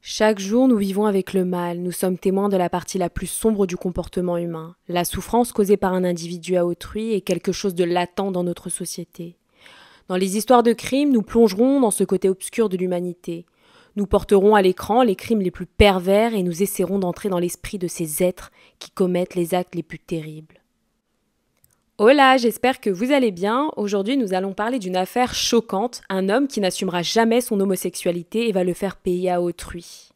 Chaque jour, nous vivons avec le mal, nous sommes témoins de la partie la plus sombre du comportement humain. La souffrance causée par un individu à autrui est quelque chose de latent dans notre société. Dans les histoires de crimes, nous plongerons dans ce côté obscur de l'humanité. Nous porterons à l'écran les crimes les plus pervers et nous essaierons d'entrer dans l'esprit de ces êtres qui commettent les actes les plus terribles. Hola, j'espère que vous allez bien. Aujourd'hui, nous allons parler d'une affaire choquante, un homme qui n'assumera jamais son homosexualité et va le faire payer à autrui.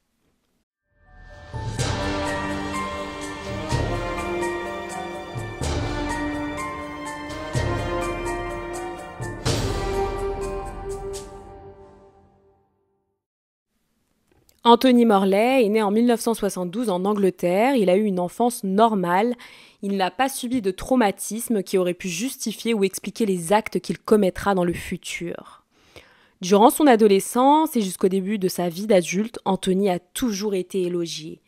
Anthony Morley est né en 1972 en Angleterre. Il a eu une enfance normale. Il n'a pas subi de traumatisme qui aurait pu justifier ou expliquer les actes qu'il commettra dans le futur. Durant son adolescence et jusqu'au début de sa vie d'adulte, Anthony a toujours été élogié.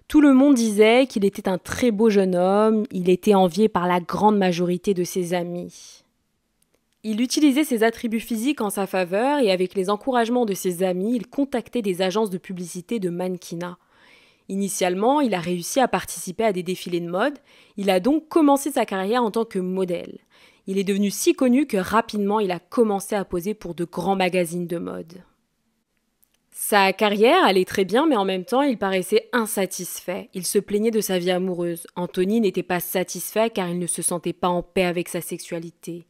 Tout le monde disait qu'il était un très beau jeune homme. Il était envié par la grande majorité de ses amis. Il utilisait ses attributs physiques en sa faveur et avec les encouragements de ses amis, il contactait des agences de publicité de mannequinat. Initialement, il a réussi à participer à des défilés de mode. Il a donc commencé sa carrière en tant que modèle. Il est devenu si connu que rapidement, il a commencé à poser pour de grands magazines de mode. Sa carrière allait très bien, mais en même temps, il paraissait insatisfait. Il se plaignait de sa vie amoureuse. Anthony n'était pas satisfait car il ne se sentait pas en paix avec sa sexualité.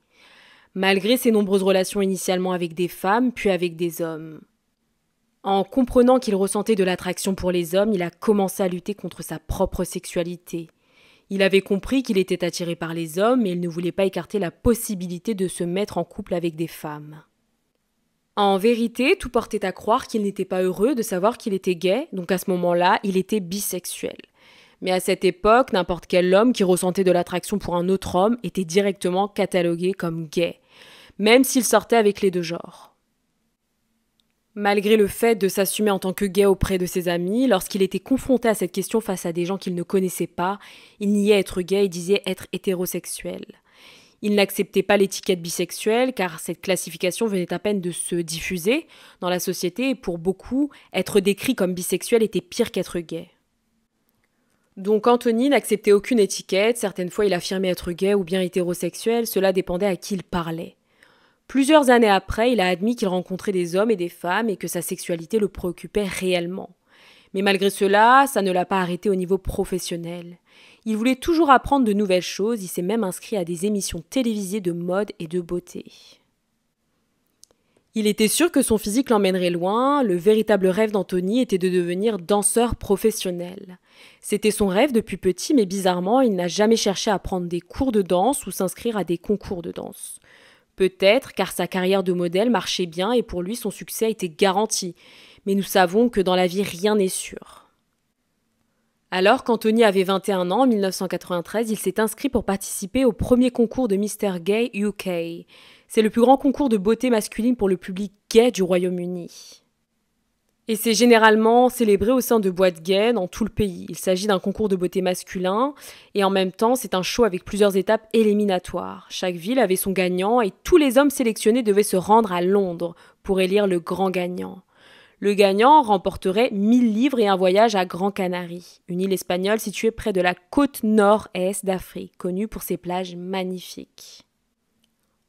Malgré ses nombreuses relations initialement avec des femmes, puis avec des hommes. En comprenant qu'il ressentait de l'attraction pour les hommes, il a commencé à lutter contre sa propre sexualité. Il avait compris qu'il était attiré par les hommes, mais il ne voulait pas écarter la possibilité de se mettre en couple avec des femmes. En vérité, tout portait à croire qu'il n'était pas heureux de savoir qu'il était gay, donc à ce moment-là, il était bisexuel. Mais à cette époque, n'importe quel homme qui ressentait de l'attraction pour un autre homme était directement catalogué comme gay, même s'il sortait avec les deux genres. Malgré le fait de s'assumer en tant que gay auprès de ses amis, lorsqu'il était confronté à cette question face à des gens qu'il ne connaissait pas, il niait être gay et disait être hétérosexuel. Il n'acceptait pas l'étiquette bisexuelle car cette classification venait à peine de se diffuser dans la société et pour beaucoup, être décrit comme bisexuel était pire qu'être gay. Donc Anthony n'acceptait aucune étiquette, certaines fois il affirmait être gay ou bien hétérosexuel, cela dépendait à qui il parlait. Plusieurs années après, il a admis qu'il rencontrait des hommes et des femmes et que sa sexualité le préoccupait réellement. Mais malgré cela, ça ne l'a pas arrêté au niveau professionnel. Il voulait toujours apprendre de nouvelles choses, il s'est même inscrit à des émissions télévisées de mode et de beauté. Il était sûr que son physique l'emmènerait loin, le véritable rêve d'Anthony était de devenir danseur professionnel. C'était son rêve depuis petit, mais bizarrement, il n'a jamais cherché à prendre des cours de danse ou s'inscrire à des concours de danse. Peut-être car sa carrière de modèle marchait bien et pour lui son succès était garanti, mais nous savons que dans la vie rien n'est sûr. Alors qu'Anthony avait 21 ans, en 1993, il s'est inscrit pour participer au premier concours de Mr. Gay UK. C'est le plus grand concours de beauté masculine pour le public gay du Royaume-Uni. Et c'est généralement célébré au sein de boîtes gays dans tout le pays. Il s'agit d'un concours de beauté masculin et en même temps, c'est un show avec plusieurs étapes éliminatoires. Chaque ville avait son gagnant et tous les hommes sélectionnés devaient se rendre à Londres pour élire le grand gagnant. Le gagnant remporterait 1000 livres et un voyage à Gran Canaria, une île espagnole située près de la côte nord-est d'Afrique, connue pour ses plages magnifiques.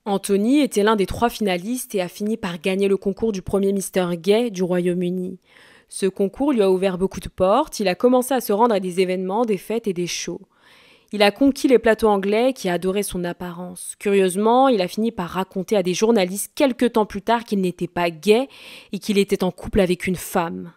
Anthony était l'un des 3 finalistes et a fini par gagner le concours du premier Mr. Gay du Royaume-Uni. Ce concours lui a ouvert beaucoup de portes, il a commencé à se rendre à des événements, des fêtes et des shows. Il a conquis les plateaux anglais qui adoraient son apparence. Curieusement, il a fini par raconter à des journalistes quelque temps plus tard qu'il n'était pas gay et qu'il était en couple avec une femme.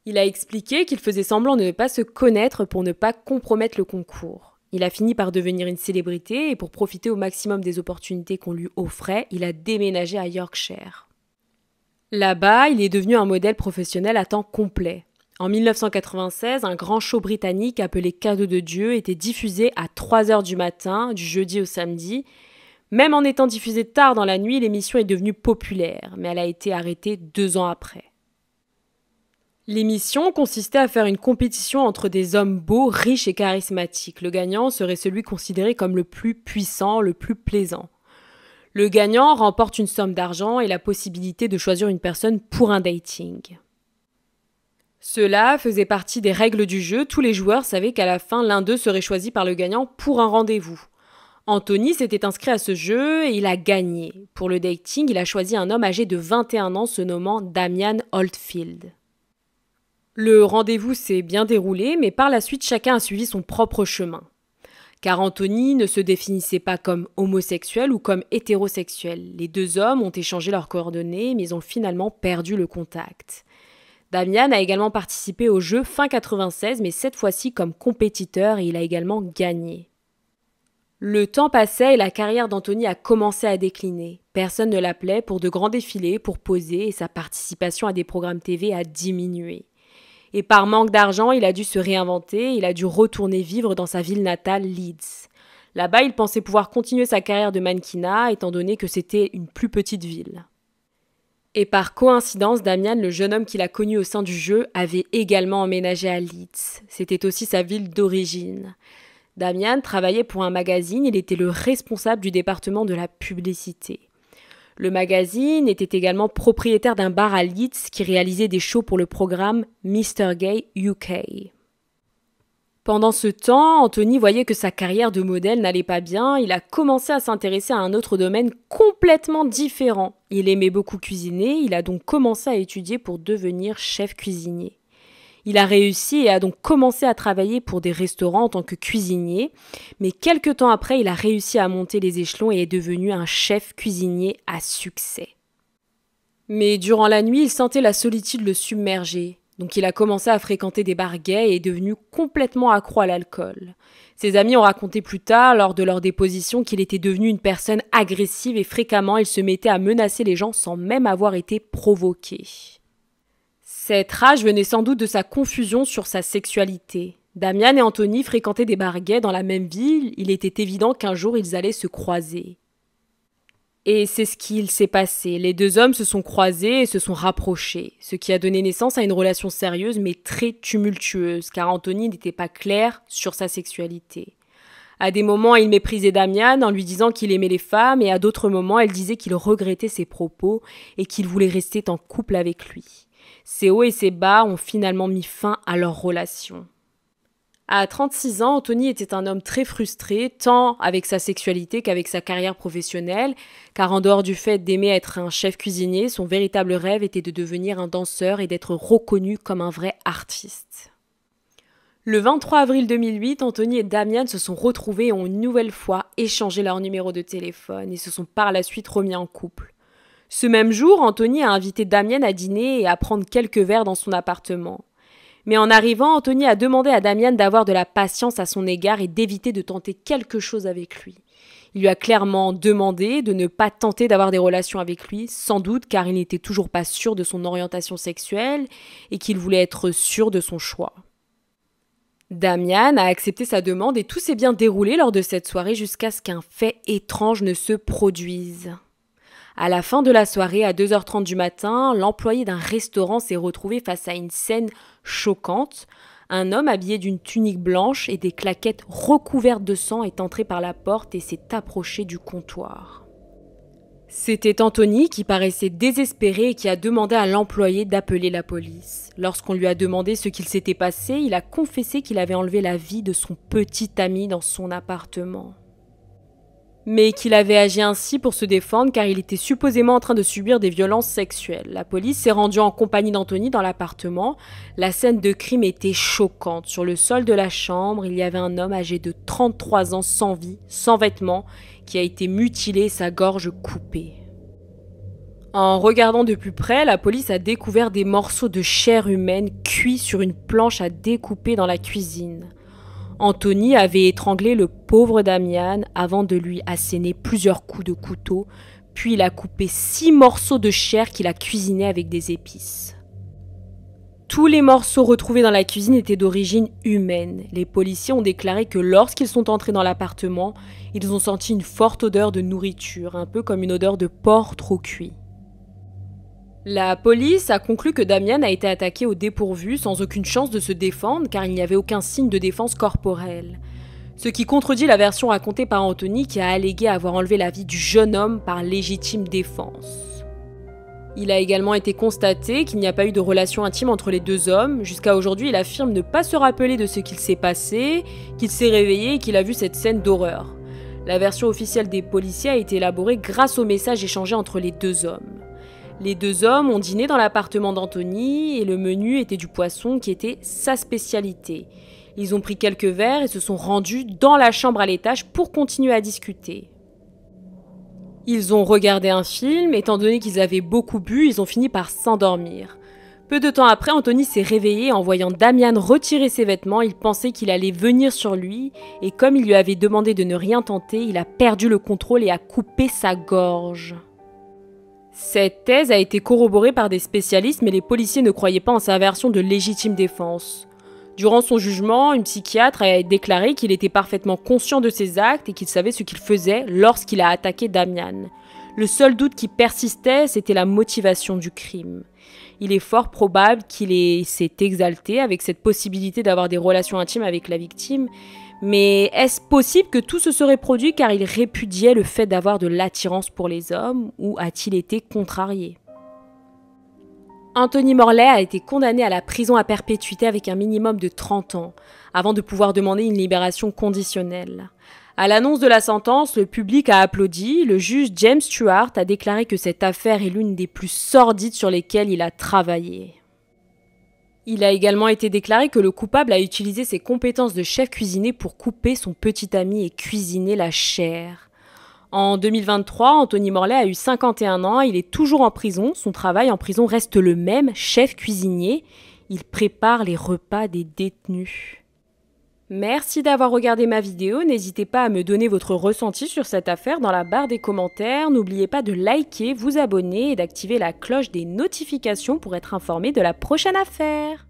Il a expliqué qu'il faisait semblant de ne pas se connaître pour ne pas compromettre le concours. Il a fini par devenir une célébrité et pour profiter au maximum des opportunités qu'on lui offrait, il a déménagé à Yorkshire. Là-bas, il est devenu un modèle professionnel à temps complet. En 1996, un grand show britannique appelé Cadeau de Dieu était diffusé à 3h du matin, du jeudi au samedi. Même en étant diffusée tard dans la nuit, l'émission est devenue populaire, mais elle a été arrêtée 2 ans après. L'émission consistait à faire une compétition entre des hommes beaux, riches et charismatiques. Le gagnant serait celui considéré comme le plus puissant, le plus plaisant. Le gagnant remporte une somme d'argent et la possibilité de choisir une personne pour un dating. Cela faisait partie des règles du jeu, tous les joueurs savaient qu'à la fin, l'un d'eux serait choisi par le gagnant pour un rendez-vous. Anthony s'était inscrit à ce jeu et il a gagné. Pour le dating, il a choisi un homme âgé de 21 ans se nommant Damian Oldfield. Le rendez-vous s'est bien déroulé, mais par la suite, chacun a suivi son propre chemin. Car Anthony ne se définissait pas comme homosexuel ou comme hétérosexuel. Les deux hommes ont échangé leurs coordonnées, mais ils ont finalement perdu le contact. Damian a également participé au jeu fin 96, mais cette fois-ci comme compétiteur et il a également gagné. Le temps passait et la carrière d'Anthony a commencé à décliner. Personne ne l'appelait pour de grands défilés, pour poser et sa participation à des programmes TV a diminué. Et par manque d'argent, il a dû se réinventer, il a dû retourner vivre dans sa ville natale, Leeds. Là-bas, il pensait pouvoir continuer sa carrière de mannequinat, étant donné que c'était une plus petite ville. Et par coïncidence, Damian, le jeune homme qu'il a connu au sein du jeu, avait également emménagé à Leeds. C'était aussi sa ville d'origine. Damian travaillait pour un magazine, il était le responsable du département de la publicité. Le magazine était également propriétaire d'un bar à Leeds qui réalisait des shows pour le programme Mr. Gay UK. Pendant ce temps, Anthony voyait que sa carrière de modèle n'allait pas bien, il a commencé à s'intéresser à un autre domaine complètement différent. Il aimait beaucoup cuisiner, il a donc commencé à étudier pour devenir chef cuisinier. Il a réussi et a donc commencé à travailler pour des restaurants en tant que cuisinier, mais quelques temps après, il a réussi à monter les échelons et est devenu un chef cuisinier à succès. Mais durant la nuit, il sentait la solitude le submerger. Donc il a commencé à fréquenter des bars gays et est devenu complètement accro à l'alcool. Ses amis ont raconté plus tard, lors de leur déposition, qu'il était devenu une personne agressive et fréquemment il se mettait à menacer les gens sans même avoir été provoqué. Cette rage venait sans doute de sa confusion sur sa sexualité. Damian et Anthony fréquentaient des bars gays dans la même ville, il était évident qu'un jour ils allaient se croiser. Et c'est ce qu'il s'est passé. Les deux hommes se sont croisés et se sont rapprochés, ce qui a donné naissance à une relation sérieuse mais très tumultueuse, car Anthony n'était pas clair sur sa sexualité. À des moments, il méprisait Damian en lui disant qu'il aimait les femmes, et à d'autres moments, elle disait qu'il regrettait ses propos et qu'il voulait rester en couple avec lui. Ses hauts et ses bas ont finalement mis fin à leur relation. À 36 ans, Anthony était un homme très frustré, tant avec sa sexualité qu'avec sa carrière professionnelle, car en dehors du fait d'aimer être un chef cuisinier, son véritable rêve était de devenir un danseur et d'être reconnu comme un vrai artiste. Le 23 avril 2008, Anthony et Damian se sont retrouvés et ont une nouvelle fois échangé leur numéro de téléphone et se sont par la suite remis en couple. Ce même jour, Anthony a invité Damian à dîner et à prendre quelques verres dans son appartement. Mais en arrivant, Anthony a demandé à Damian d'avoir de la patience à son égard et d'éviter de tenter quelque chose avec lui. Il lui a clairement demandé de ne pas tenter d'avoir des relations avec lui, sans doute car il n'était toujours pas sûr de son orientation sexuelle et qu'il voulait être sûr de son choix. Damian a accepté sa demande et tout s'est bien déroulé lors de cette soirée jusqu'à ce qu'un fait étrange ne se produise. À la fin de la soirée, à 2h30 du matin, l'employé d'un restaurant s'est retrouvé face à une scène choquante. Un homme habillé d'une tunique blanche et des claquettes recouvertes de sang est entré par la porte et s'est approché du comptoir. C'était Anthony qui paraissait désespéré et qui a demandé à l'employé d'appeler la police. Lorsqu'on lui a demandé ce qu'il s'était passé, il a confessé qu'il avait enlevé la vie de son petit ami dans son appartement. Mais qu'il avait agi ainsi pour se défendre car il était supposément en train de subir des violences sexuelles. La police s'est rendue en compagnie d'Anthony dans l'appartement. La scène de crime était choquante. Sur le sol de la chambre, il y avait un homme âgé de 33 ans sans vie, sans vêtements, qui a été mutilé, sa gorge coupée. En regardant de plus près, la police a découvert des morceaux de chair humaine cuits sur une planche à découper dans la cuisine. Anthony avait étranglé le pauvre Damian avant de lui asséner plusieurs coups de couteau, puis il a coupé 6 morceaux de chair qu'il a cuisinés avec des épices. Tous les morceaux retrouvés dans la cuisine étaient d'origine humaine. Les policiers ont déclaré que lorsqu'ils sont entrés dans l'appartement, ils ont senti une forte odeur de nourriture, un peu comme une odeur de porc trop cuit. La police a conclu que Damian a été attaqué au dépourvu sans aucune chance de se défendre car il n'y avait aucun signe de défense corporelle. Ce qui contredit la version racontée par Anthony qui a allégué avoir enlevé la vie du jeune homme par légitime défense. Il a également été constaté qu'il n'y a pas eu de relation intime entre les deux hommes. Jusqu'à aujourd'hui, il affirme ne pas se rappeler de ce qu'il s'est passé, qu'il s'est réveillé et qu'il a vu cette scène d'horreur. La version officielle des policiers a été élaborée grâce aux messages échangés entre les deux hommes. Les deux hommes ont dîné dans l'appartement d'Anthony et le menu était du poisson qui était sa spécialité. Ils ont pris quelques verres et se sont rendus dans la chambre à l'étage pour continuer à discuter. Ils ont regardé un film, étant donné qu'ils avaient beaucoup bu, ils ont fini par s'endormir. Peu de temps après, Anthony s'est réveillé en voyant Damian retirer ses vêtements, il pensait qu'il allait venir sur lui, et comme il lui avait demandé de ne rien tenter, il a perdu le contrôle et a coupé sa gorge. Cette thèse a été corroborée par des spécialistes, mais les policiers ne croyaient pas en sa version de légitime défense. Durant son jugement, une psychiatre a déclaré qu'il était parfaitement conscient de ses actes et qu'il savait ce qu'il faisait lorsqu'il a attaqué Damian. Le seul doute qui persistait, c'était la motivation du crime. Il est fort probable qu'il s'est exalté avec cette possibilité d'avoir des relations intimes avec la victime, mais est-ce possible que tout se serait produit car il répudiait le fait d'avoir de l'attirance pour les hommes ou a-t-il été contrarié ? Anthony Morley a été condamné à la prison à perpétuité avec un minimum de 30 ans, avant de pouvoir demander une libération conditionnelle. À l'annonce de la sentence, le public a applaudi. Le juge James Stewart a déclaré que cette affaire est l'une des plus sordides sur lesquelles il a travaillé. Il a également été déclaré que le coupable a utilisé ses compétences de chef cuisinier pour couper son petit ami et cuisiner la chair. En 2023, Anthony Morley a eu 51 ans, il est toujours en prison, son travail en prison reste le même, chef cuisinier. Il prépare les repas des détenus. Merci d'avoir regardé ma vidéo, n'hésitez pas à me donner votre ressenti sur cette affaire dans la barre des commentaires. N'oubliez pas de liker, vous abonner et d'activer la cloche des notifications pour être informé de la prochaine affaire.